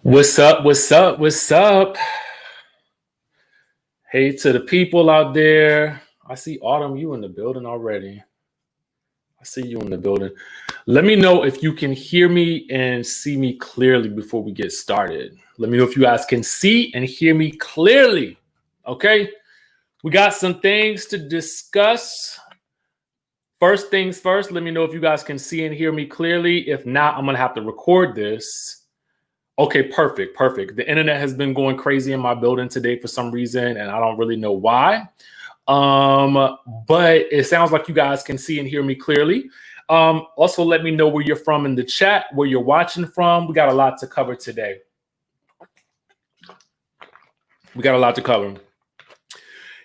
What's up? What's up? What's up? Hey to the people out there. I see Autumn, you in the building already. I see you in the building. Let me know if you can hear me and see me clearly before we get started. Let me know if you guys can see and hear me clearly. Okay? We got some things to discuss. First things first, let me know if you guys can see and hear me clearly. If not, I'm going to have to record this. Okay, perfect. The internet has been going crazy in my building today for some reason, and I don't really know why. But it sounds like you guys can see and hear me clearly. Also, let me know where you're from in the chat, where you're watching from. We got a lot to cover today.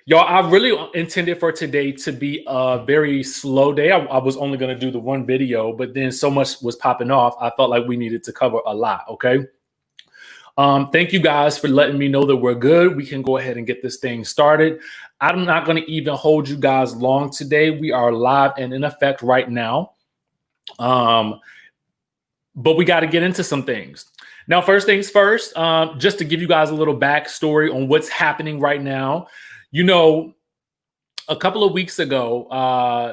Y'all, I really intended for today to be a very slow day. I was only going to do the one video, but then so much was popping off. I felt like we needed to cover a lot, okay? Thank you guys for letting me know that we're good. We can go ahead and get this thing started. I'm not going to even hold you guys long today. We are live and in effect right now. But we got to get into some things. Now, first things first, just to give you guys a little backstory on what's happening right now. You know, a couple of weeks ago,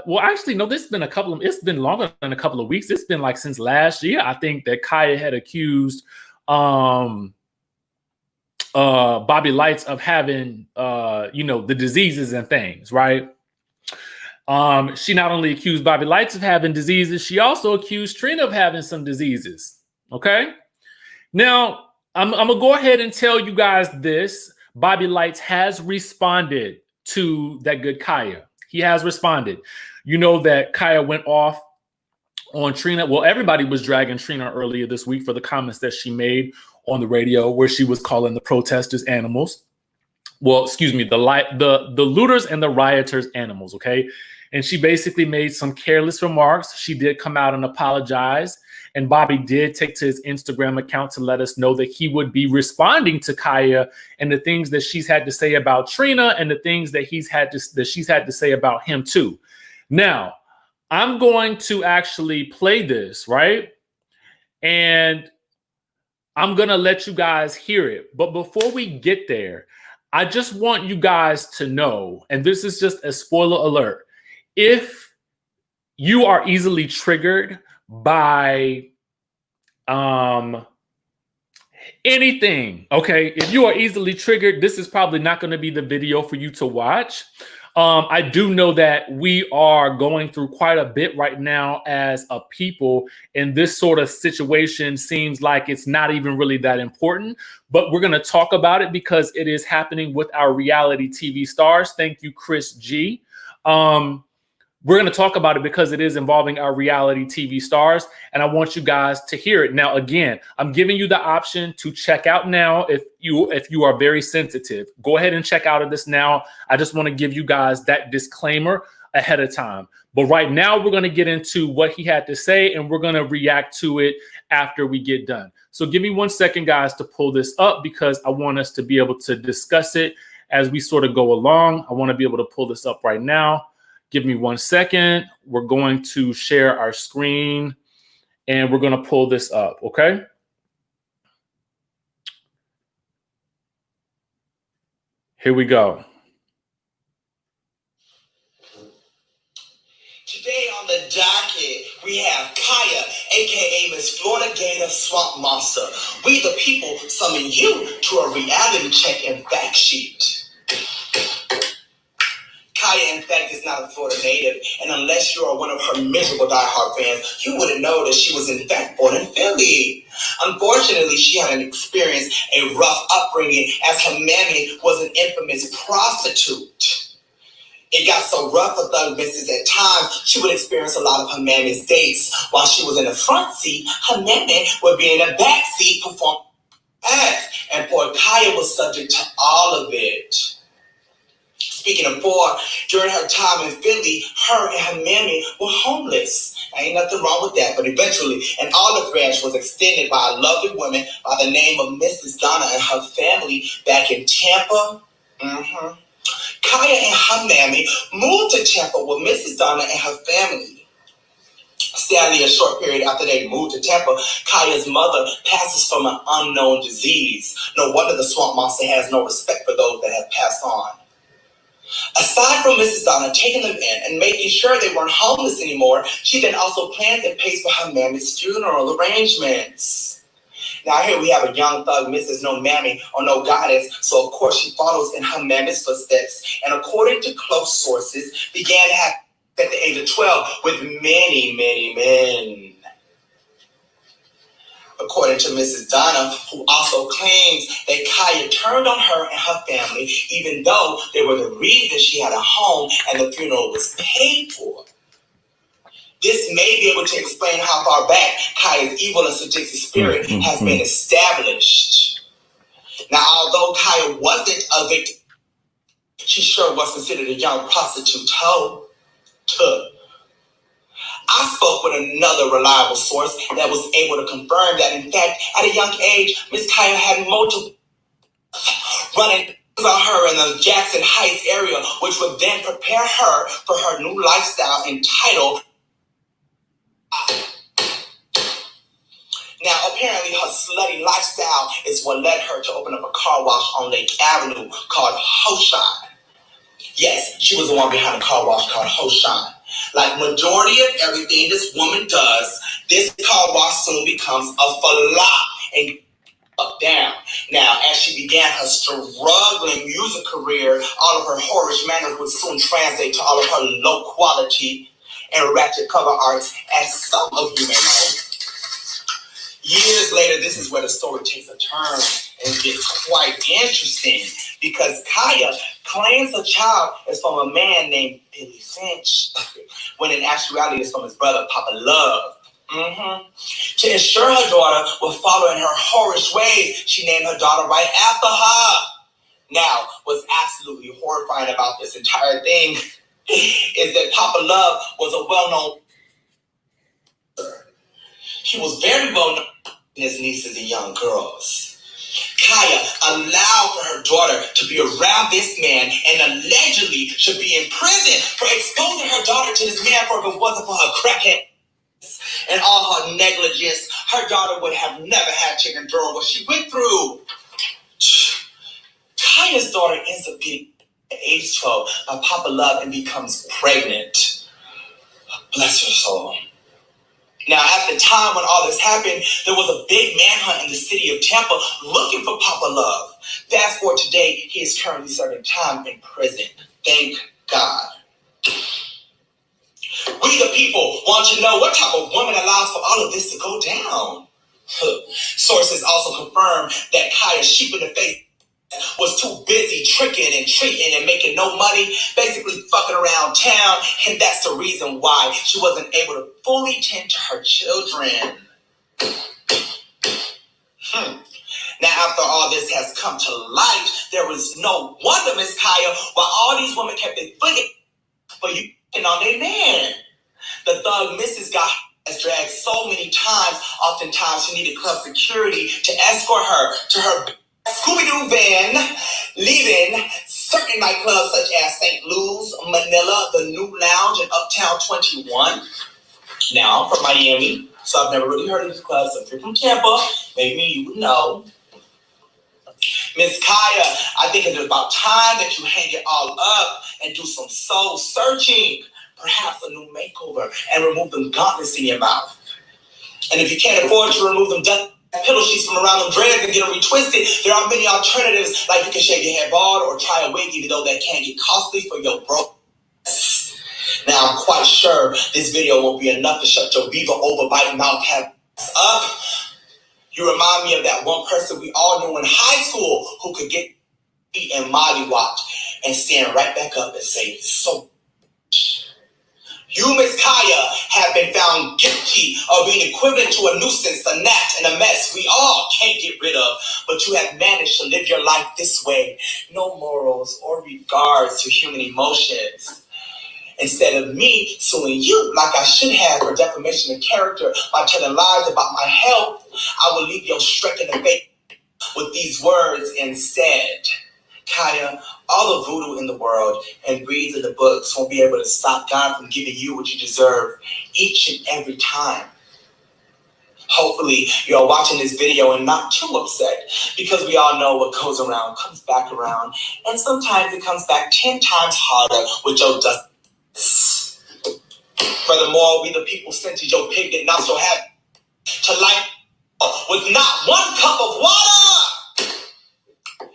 well, actually, no, it's been longer than a couple of weeks. It's been like since last year, I think, that KHIA had accused Bobby LYTES of having, the diseases and things, right? She not only accused Bobby LYTES of having diseases, she also accused Trina of having some diseases, okay? Now, I'm going to go ahead and tell you guys this. Bobby LYTES has responded to that good KHIA. He has responded. You know that KHIA went off on Trina. Well, everybody was dragging Trina earlier this week for the comments that she made on the radio where she was calling the protesters animals. Well, excuse me, the looters and the rioters animals, okay? And she basically made some careless remarks. She did come out and apologize. And Bobby did take to his Instagram account to let us know that he would be responding to KHIA and the things that she's had to say about Trina and the things that she's had to say about him too. Now, I'm going to actually play this, right? And I'm going to let you guys hear it. But before we get there, I just want you guys to know, and this is just a spoiler alert, if you are easily triggered by anything, okay, if you are easily triggered, this is probably not going to be the video for you to watch. I do know that we are going through quite a bit right now as a people, and this sort of situation seems like it's not even really that important, but we're going to talk about it because it is happening with our reality TV stars. Thank you, Kris G. We're going to talk about it because it is involving our reality TV stars, and I want you guys to hear it. Now, again, I'm giving you the option to check out now if you are very sensitive. Go ahead and check out of this now. I just want to give you guys that disclaimer ahead of time. But right now, we're going to get into what he had to say, and we're going to react to it after we get done. So give me 1 second, guys, to pull this up because I want us to be able to discuss it as we sort of go along. I want to be able to pull this up right now. Give me 1 second. We're going to share our screen and we're going to pull this up, okay? Here we go. Today on the docket, we have KHIA, aka Miss Florida Gator Swamp Monster. We the people summon you to a reality check and fact sheet. KHIA, in fact, is not a Florida native, and unless you are one of her miserable diehard fans, you wouldn't know that she was in fact born in Philly. Unfortunately, she had experienced a rough upbringing as her mammy was an infamous prostitute. It got so rough for Thug Mrs. At times, she would experience a lot of her mammy's dates. While she was in the front seat, her mammy would be in the back seat performing acts, and poor KHIA was subject to all of it. Speaking of poor, during her time in Philly, her and her mammy were homeless. Ain't nothing wrong with that, but eventually an olive branch was extended by a lovely woman by the name of Mrs. Donna and her family back in Tampa. KHIA and her mammy moved to Tampa with Mrs. Donna and her family. Sadly, a short period after they moved to Tampa, Kaya's mother passes from an unknown disease. No wonder the swamp monster has no respect for those that have passed on. Aside from Mrs. Donna taking them in and making sure they weren't homeless anymore, she then also plans and pays for her mammy's funeral arrangements. Now here we have a young thug, Mrs. No Mammy or No Goddess, so of course she follows in her mammy's footsteps, and according to close sources, began to have at the age of 12 with many, many men. According to Mrs. Donna, who also claims that Kaya turned on her and her family, even though they were the reason she had a home and the funeral was paid for. This may be able to explain how far back Kaya's evil and sadistic spirit has been established. Now, although Kaya wasn't a victim, she sure was considered a young prostitute hoe. I spoke with another reliable source that was able to confirm that, in fact, at a young age, Miss Kaya had multiple running on her in the Jackson Heights area, which would then prepare her for her new lifestyle entitled. Now, apparently, her slutty lifestyle is what led her to open up a car wash on Lake Avenue called Housewives. Yes, she was the one behind the car wash called Housewives. Like majority of everything this woman does, this car wash soon becomes a flop and up down. Now, as she began her struggling music career, all of her whorish manners would soon translate to all of her low quality and ratchet cover arts, as some of you may know. Years later, this is where the story takes a turn and gets quite interesting, because Kaya claims her child is from a man named Billy Finch, when in actuality it's from his brother, Papa Love. To ensure her daughter would follow in her whorish ways, she named her daughter right after her. Now, what's absolutely horrifying about this entire thing is that Papa Love was a well-known. He was very well known to his nieces and young girls. Kaya allowed for her daughter to be around this man and allegedly should be in prison for exposing her daughter to this man, for if it wasn't for her crackhead and all her negligence, her daughter would have never had chicken during what she went through. Kaya's daughter ends up getting at age 12 by Papa Love and becomes pregnant. Bless her soul. Now, at the time when all this happened, there was a big manhunt in the city of Tampa looking for Papa Love. Fast forward today, he is currently serving time in prison. Thank God. We the people want to know what type of woman allows for all of this to go down. Sources also confirm that Kaya sheep in the face was too busy tricking and treating and making no money, basically fucking around town, and that's the reason why she wasn't able to fully tend to her children. Now, after all this has come to light, there was no wonder, Miss Kaya, why all these women kept their foot for you and on their man. The thug Mrs. got dragged so many times, oftentimes she needed club security to escort her to her Scooby-Doo van, leaving certain nightclubs such as St. Louis, Manila, the New Lounge, and Uptown 21. Now, I'm from Miami, so I've never really heard of these clubs. So if you're from Tampa, maybe you would know. Miss Kaya, I think it's about time that you hang it all up and do some soul searching, perhaps a new makeover, and remove them gauntlets in your mouth. And if you can't afford to remove them pillow sheets from around them dreads and get them retwisted, there are many alternatives, like you can shave your head bald or try a wig, even though that can get costly for your broke. Now, I'm quite sure this video won't be enough to shut your beaver overbite mouth up. You remind me of that one person we all knew in high school who could get beat and Molly watch and stand right back up and say, so you, Miss Kaya, have been found guilty of being equivalent to a nuisance, a gnat, and a mess we all can't get rid of, but you have managed to live your life this way. No morals or regards to human emotions. Instead of me suing you like I should have for defamation of character by telling lies about my health, I will leave your strike in the face with these words instead. KHIA, all the voodoo in the world and reads in the books won't be able to stop God from giving you what you deserve each and every time. Hopefully, you're watching this video and not too upset, because we all know what goes around comes back around, and sometimes it comes back 10 times harder with your dust. Furthermore, we the people sent to your pigment not so happy to light with not one cup of water.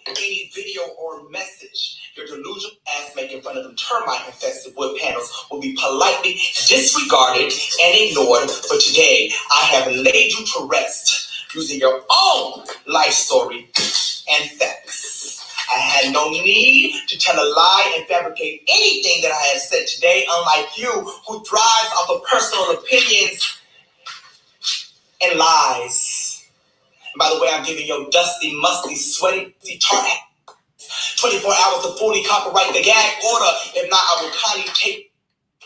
Any video or message your delusional ass make in front of them termite-infested wood panels will be politely disregarded and ignored. But today, I have laid you to rest using your own life story and facts. I had no need to tell a lie and fabricate anything that I have said today, unlike you, who thrives off of personal opinions and lies. And by the way, I'm giving your dusty, musty, sweaty, tart 24 hours to fully copyright the gag order. If not, I will kindly take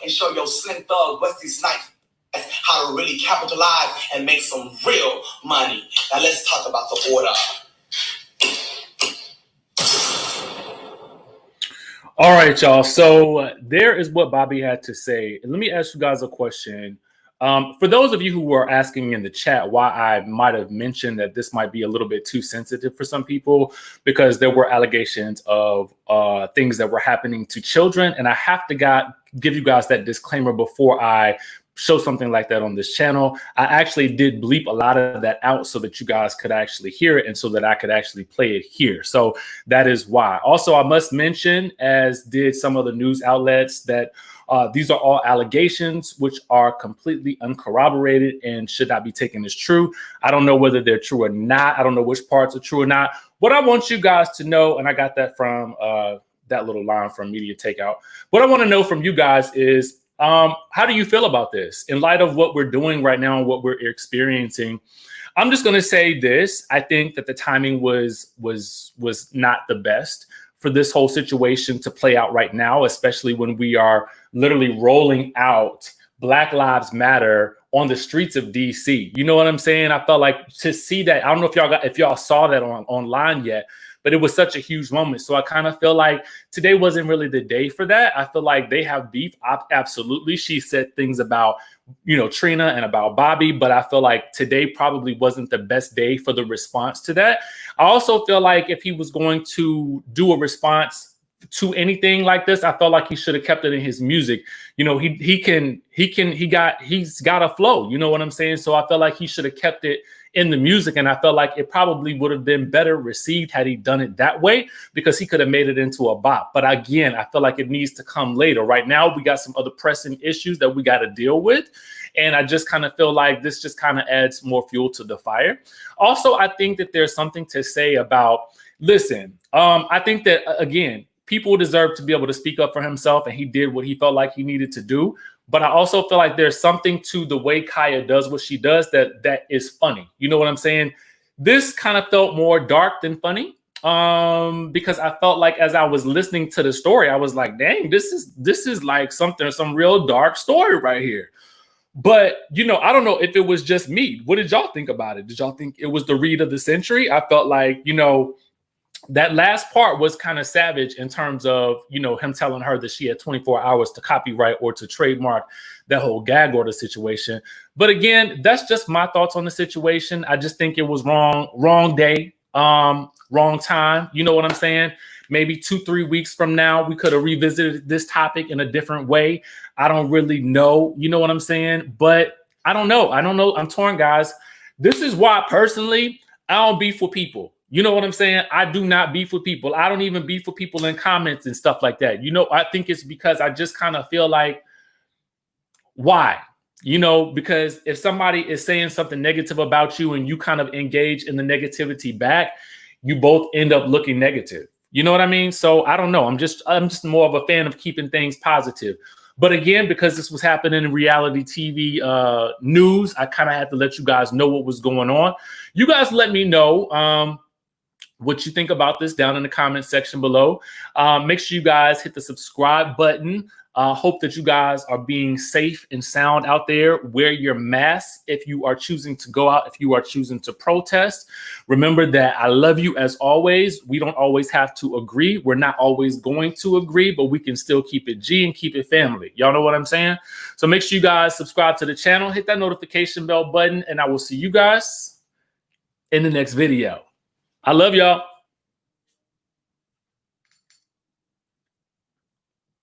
and show your slim thug Wesley Snipes how to really capitalize and make some real money. Now let's talk about the order. All right, y'all. So there is what Bobby had to say. And let me ask you guys a question. For those of you who were asking in the chat why I might have mentioned that this might be a little bit too sensitive for some people, because there were allegations of things that were happening to children. And I have to give you guys that disclaimer before I show something like that on this channel. I actually did bleep a lot of that out so that you guys could actually hear it and so that I could actually play it here. So that is why. Also, I must mention, as did some of the news outlets, that these are all allegations which are completely uncorroborated and should not be taken as true. I don't know whether they're true or not. I don't know which parts are true or not. What I want you guys to know, and I got that from that little line from Media Takeout. What I want to know from you guys is, how do you feel about this in light of what we're doing right now and what we're experiencing? I'm just going to say this. I think that the timing was not the best for this whole situation to play out right now, especially when we are literally rolling out Black Lives Matter on the streets of DC. You know what I'm saying? I felt like to see that. I don't know if y'all saw that online yet, but it was such a huge moment. So I kind of feel like today wasn't really the day for that. I feel like they have beef. Absolutely. She said things about, Trina and about Bobby, but I feel like today probably wasn't the best day for the response to that. I also feel like if he was going to do a response to anything like this, I felt like he should have kept it in his music. He's got a flow. You know what I'm saying? So I felt like he should have kept it in the music, and I felt like it probably would have been better received had he done it that way, because he could have made it into a bop. But again, I feel like it needs to come later. Right now, we got some other pressing issues that we got to deal with, and I just kind of feel like this just kind of adds more fuel to the fire. Also, I think that there's something to say about, I think that, again, people deserve to be able to speak up for himself, and he did what he felt like he needed to do. But I also feel like there's something to the way KHIA does what she does that is funny. You know what I'm saying? This kind of felt more dark than funny, because I felt like as I was listening to the story, I was like, dang, this is like some real dark story right here. But, I don't know if it was just me. What did y'all think about it? Did y'all think it was the read of the century? I felt like, that last part was kind of savage in terms of, him telling her that she had 24 hours to copyright or to trademark that whole gag order situation. But again, that's just my thoughts on the situation. I just think it was wrong day, wrong time. You know what I'm saying? Maybe 2-3 weeks from now, we could have revisited this topic in a different way. I don't really know. You know what I'm saying? But I don't know. I'm torn, guys. This is why personally, I don't beef with people. You know what I'm saying? I do not beef with people. I don't even beef with people in comments and stuff like that. I think it's because I just kind of feel like, why? Because if somebody is saying something negative about you and you kind of engage in the negativity back, you both end up looking negative. You know what I mean? So I don't know. I'm just more of a fan of keeping things positive. But again, because this was happening in reality TV news, I kind of had to let you guys know what was going on. You guys let me know what you think about this down in the comment section below. Make sure you guys hit the subscribe button. Hope that you guys are being safe and sound out there. Wear your mask if you are choosing to go out, if you are choosing to protest. Remember that I love you as always. We don't always have to agree. We're not always going to agree, but we can still keep it G and keep it family. Y'all know what I'm saying? So make sure you guys subscribe to the channel, hit that notification bell button, and I will see you guys in the next video. I love y'all.